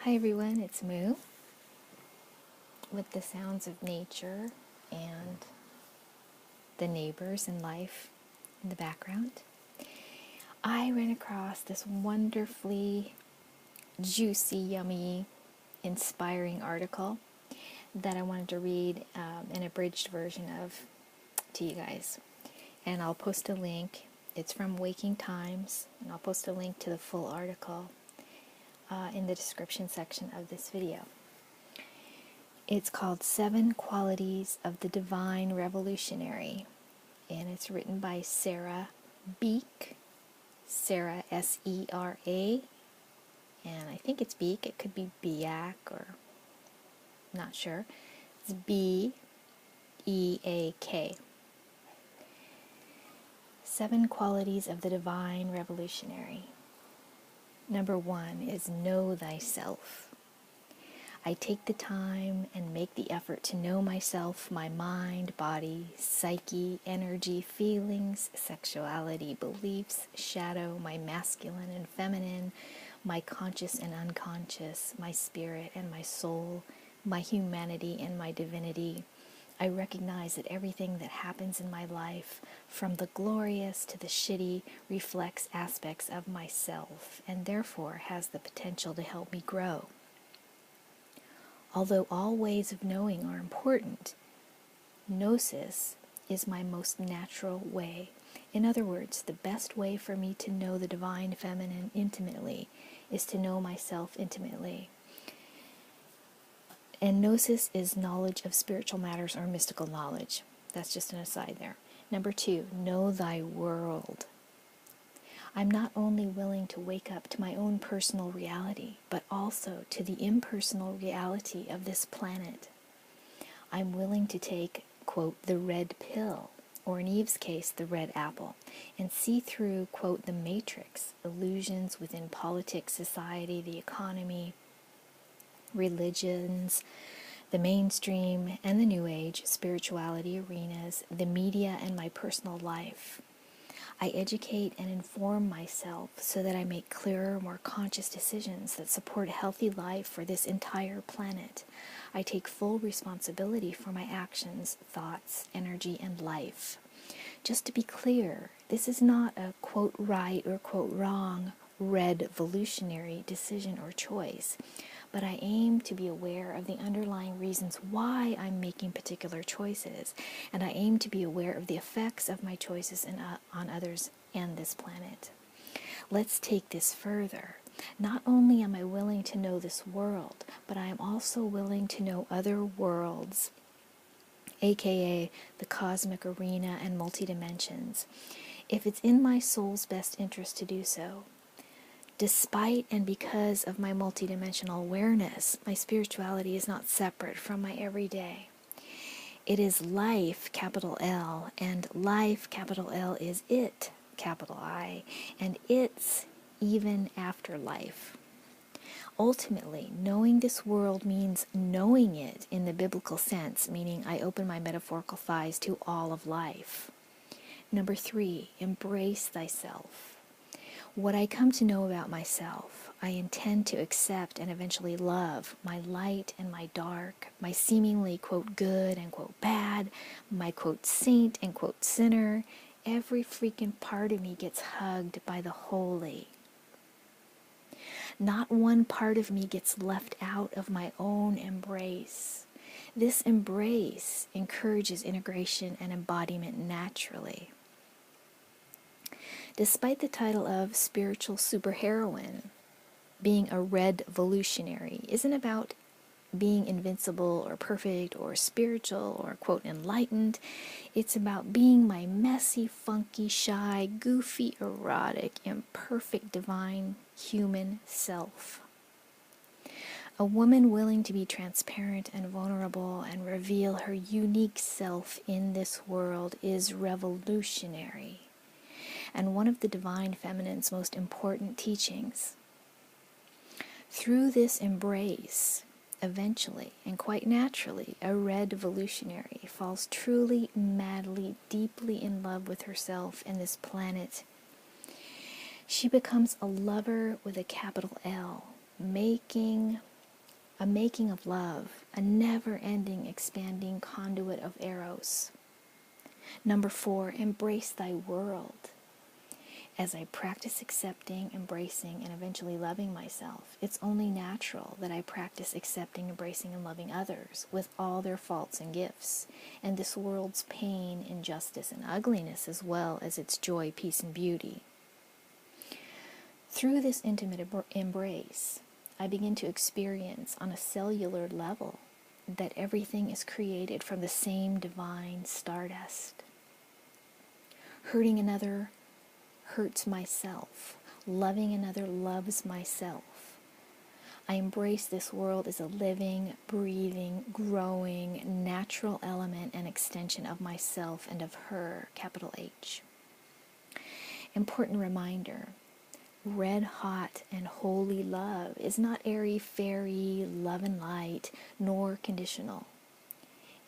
Hi everyone, it's Moo with the sounds of nature and the neighbors and life in the background. I ran across this wonderfully juicy, yummy, inspiring article that I wanted to read an abridged version of to you guys. And I'll post a link. It's from Waking Times, and I'll post a link to the full article in the description section of this video. It's called 7 Qualities of the Divine Revolutionary, and it's written by Sera, Beak, Sera, S-E-R-A, and I think it's Beak. It could be Beak or not sure. It's B-E-A-K. 7 Qualities of the Divine Revolutionary. Number 1 is know thyself. I take the time and make the effort to know myself, my mind, body, psyche, energy, feelings, sexuality, beliefs, shadow, my masculine and feminine, my conscious and unconscious, my spirit and my soul, my humanity and my divinity. I recognize that everything that happens in my life, from the glorious to the shitty, reflects aspects of myself and therefore has the potential to help me grow. Although all ways of knowing are important, gnosis is my most natural way. In other words, the best way for me to know the divine feminine intimately is to know myself intimately. And gnosis is knowledge of spiritual matters or mystical knowledge. That's just an aside there. Number 2, know thy world. I'm not only willing to wake up to my own personal reality, but also to the impersonal reality of this planet. I'm willing to take, quote, the red pill, or in Eve's case, the red apple, and see through, quote, the matrix, illusions within politics, society, the economy, religions, the mainstream and the new age, spirituality arenas, the media, and my personal life. I educate and inform myself so that I make clearer, more conscious decisions that support a healthy life for this entire planet. I take full responsibility for my actions, thoughts, energy, and life. Just to be clear, this is not a quote right or quote wrong revolutionary decision or choice, but I aim to be aware of the underlying reasons why I'm making particular choices, and I aim to be aware of the effects of my choices on others and this planet. Let's take this further. Not only am I willing to know this world, but I am also willing to know other worlds, aka the cosmic arena and multidimensions, if it's in my soul's best interest to do so. Despite and because of my multidimensional awareness, my spirituality is not separate from my everyday. It is life, capital L, and life, capital L, is it, capital I, and it's even after life. Ultimately, knowing this world means knowing it in the biblical sense, meaning I open my metaphorical thighs to all of life. Number 3, embrace thyself. What I come to know about myself, I intend to accept and eventually love my light and my dark, my seemingly, quote, good and, quote, bad, my, quote, saint and, quote, sinner. Every freaking part of me gets hugged by the holy. Not one part of me gets left out of my own embrace. This embrace encourages integration and embodiment naturally. Despite the title of spiritual superheroine, being a revolutionary isn't about being invincible or perfect or spiritual or, quote, enlightened. It's about being my messy, funky, shy, goofy, erotic, imperfect, divine human self. A woman willing to be transparent and vulnerable and reveal her unique self in this world is revolutionary, and one of the divine feminine's most important teachings. Through this embrace, eventually, and quite naturally, a revolutionary falls truly, madly, deeply in love with herself and this planet. She becomes a lover with a capital L, making a making of love, a never-ending, expanding conduit of eros. Number 4, embrace thy world. As I practice accepting, embracing, and eventually loving myself, it's only natural that I practice accepting, embracing, and loving others with all their faults and gifts, and this world's pain, injustice, and ugliness, as well as its joy, peace, and beauty. Through this intimate embrace, I begin to experience on a cellular level that everything is created from the same divine stardust. Hurting another hurts myself. Loving another loves myself. I embrace this world as a living, breathing, growing, natural element and extension of myself and of her, capital H. Important reminder, red hot and holy love is not airy-fairy, love and light, nor conditional.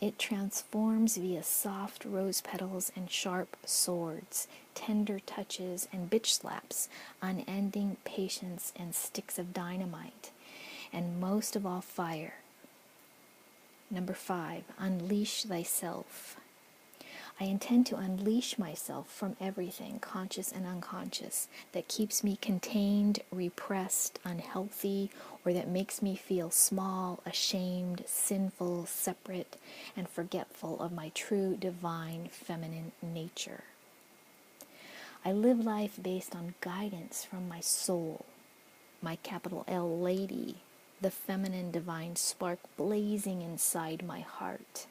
It transforms via soft rose petals and sharp swords, tender touches and bitch slaps, unending patience and sticks of dynamite, and most of all fire. Number 5, unleash thyself. I intend to unleash myself from everything, conscious and unconscious, that keeps me contained, repressed, unhealthy, or that makes me feel small, ashamed, sinful, separate, and forgetful of my true divine feminine nature. I live life based on guidance from my soul, my capital L lady, the feminine divine spark blazing inside my heart.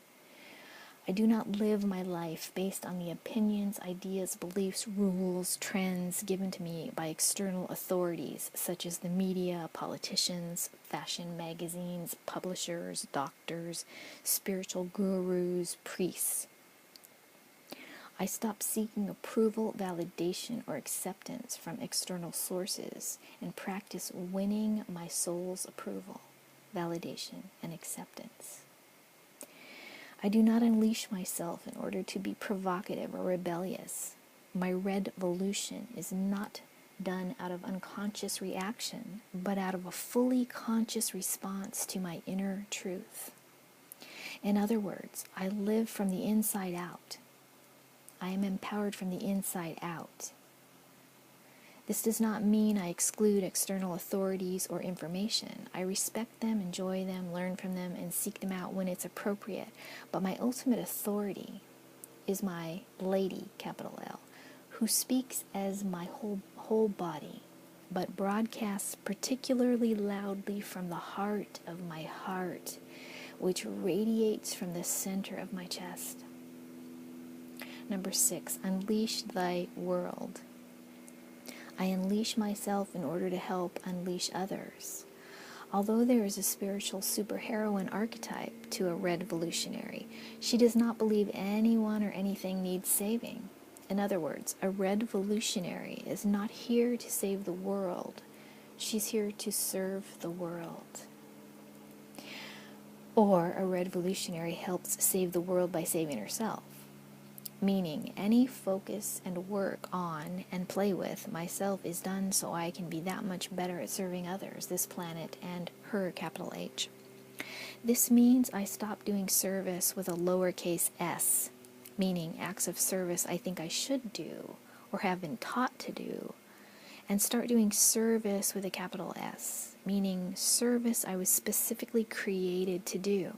I do not live my life based on the opinions, ideas, beliefs, rules, trends given to me by external authorities such as the media, politicians, fashion magazines, publishers, doctors, spiritual gurus, priests. I stop seeking approval, validation, or acceptance from external sources and practice winning my soul's approval, validation, and acceptance. I do not unleash myself in order to be provocative or rebellious. My revolution is not done out of unconscious reaction, but out of a fully conscious response to my inner truth. In other words, I live from the inside out. I am empowered from the inside out. This does not mean I exclude external authorities or information. I respect them, enjoy them, learn from them, and seek them out when it's appropriate. But my ultimate authority is my lady, capital L, who speaks as my whole body, but broadcasts particularly loudly from the heart of my heart, which radiates from the center of my chest. Number 6, unleash thy world. I unleash myself in order to help unleash others. Although there is a spiritual superheroine archetype to a red revolutionary, she does not believe anyone or anything needs saving. In other words, a red revolutionary is not here to save the world. She's here to serve the world. Or a red revolutionary helps save the world by saving herself. Meaning, any focus and work on and play with myself is done so I can be that much better at serving others, this planet, and her, capital H. This means I stop doing service with a lowercase s, meaning acts of service I think I should do or have been taught to do, and start doing service with a capital S, meaning service I was specifically created to do.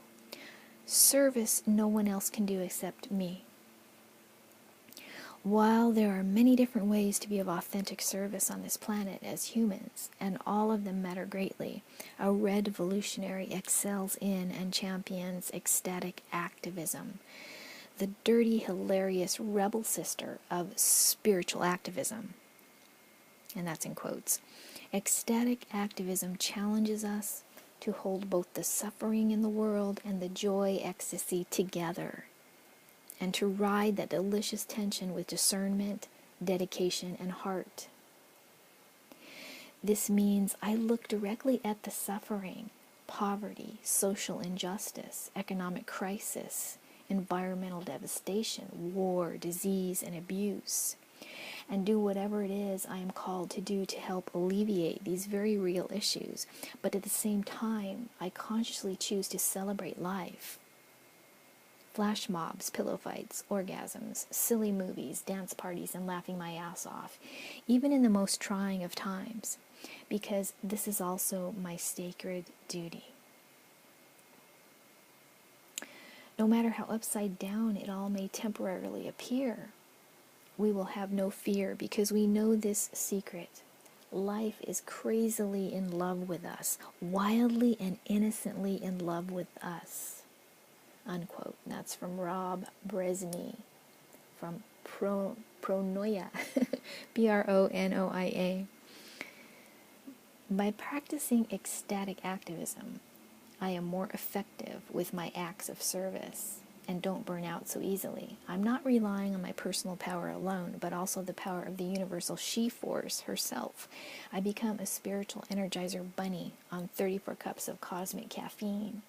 Service no one else can do except me. While there are many different ways to be of authentic service on this planet as humans, and all of them matter greatly, a red revolutionary excels in and champions ecstatic activism, the dirty, hilarious rebel sister of spiritual activism. And that's in quotes. Ecstatic activism challenges us to hold both the suffering in the world and the joy ecstasy together, and to ride that delicious tension with discernment, dedication, and heart. This means I look directly at the suffering, poverty, social injustice, economic crisis, environmental devastation, war, disease, and abuse, and do whatever it is I am called to do to help alleviate these very real issues. But at the same time, I consciously choose to celebrate life. Flash mobs, pillow fights, orgasms, silly movies, dance parties, and laughing my ass off, even in the most trying of times, because this is also my sacred duty. No matter how upside down it all may temporarily appear, we will have no fear because we know this secret. Life is crazily in love with us, wildly and innocently in love with us. Unquote. That's from Rob Bresney from Pronoia, Bronoia. By practicing ecstatic activism, I am more effective with my acts of service and don't burn out so easily. I'm not relying on my personal power alone, but also the power of the universal she-force herself. I become a spiritual energizer bunny on 34 cups of cosmic caffeine,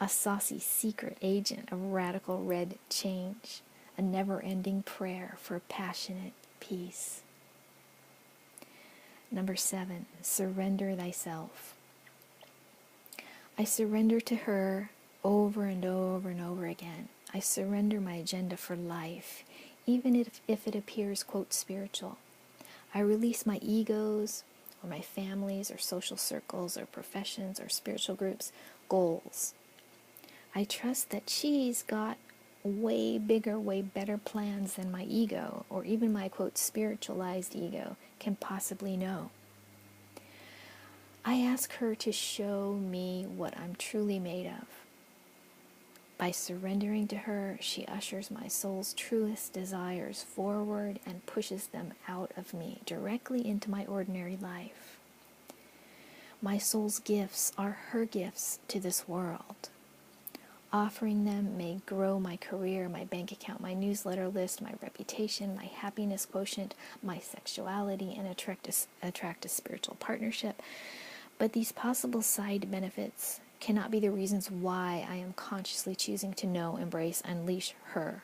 a saucy secret agent of radical red change, a never-ending prayer for passionate peace. Number 7, surrender thyself. I surrender to her over and over and over again. I surrender my agenda for life, even if it appears, quote, spiritual. I release my egos, or my families, or social circles, or professions, or spiritual groups, goals. I trust that she's got way bigger, way better plans than my ego, or even my, quote, spiritualized ego, can possibly know. I ask her to show me what I'm truly made of. By surrendering to her, she ushers my soul's truest desires forward and pushes them out of me, directly into my ordinary life. My soul's gifts are her gifts to this world. Offering them may grow my career, my bank account, my newsletter list, my reputation, my happiness quotient, my sexuality, and attract a spiritual partnership. But these possible side benefits cannot be the reasons why I am consciously choosing to know, embrace, unleash her,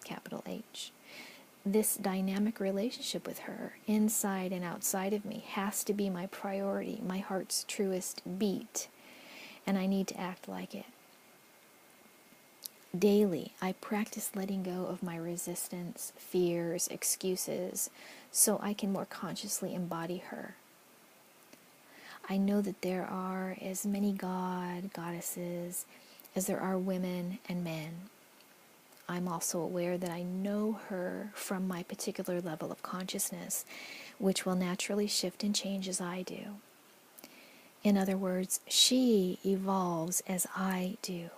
capital H. This dynamic relationship with her, inside and outside of me, has to be my priority, my heart's truest beat, and I need to act like it. Daily, I practice letting go of my resistance, fears, excuses, so I can more consciously embody her. I know that there are as many goddesses, as there are women and men. I'm also aware that I know her from my particular level of consciousness, which will naturally shift and change as I do. In other words, she evolves as I do.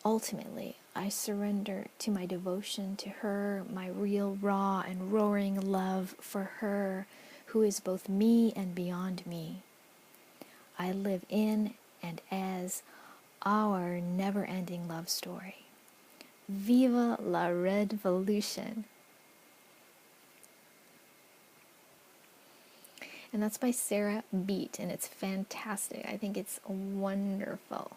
Ultimately, I surrender to my devotion to her, my real, raw, and roaring love for her, who is both me and beyond me. I live in and as our never-ending love story. Viva la Revolution! And that's by Sera, Beak, and it's fantastic. I think it's wonderful.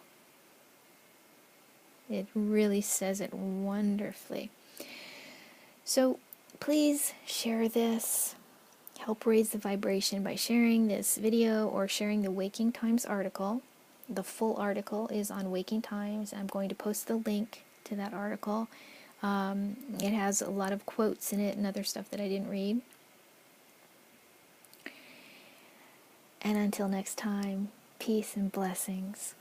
It really says it wonderfully. So please share this. Help raise the vibration by sharing this video or sharing the Waking Times article. The full article is on Waking Times. I'm going to post the link to that article. It has a lot of quotes in it and other stuff that I didn't read. And until next time, peace and blessings.